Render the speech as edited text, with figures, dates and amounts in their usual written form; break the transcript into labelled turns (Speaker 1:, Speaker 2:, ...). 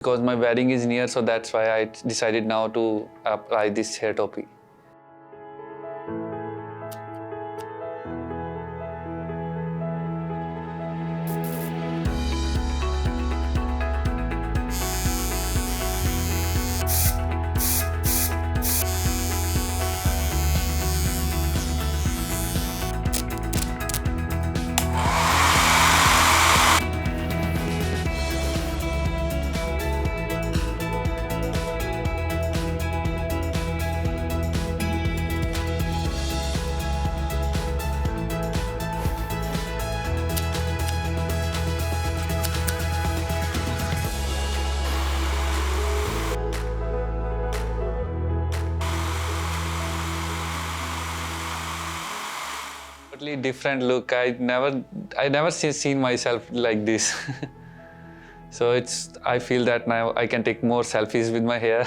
Speaker 1: Because my wedding is near, so that's why I decided now to apply this hair toupee. Totally different look. I never seen myself like this. So I feel that now I can take more selfies with my hair.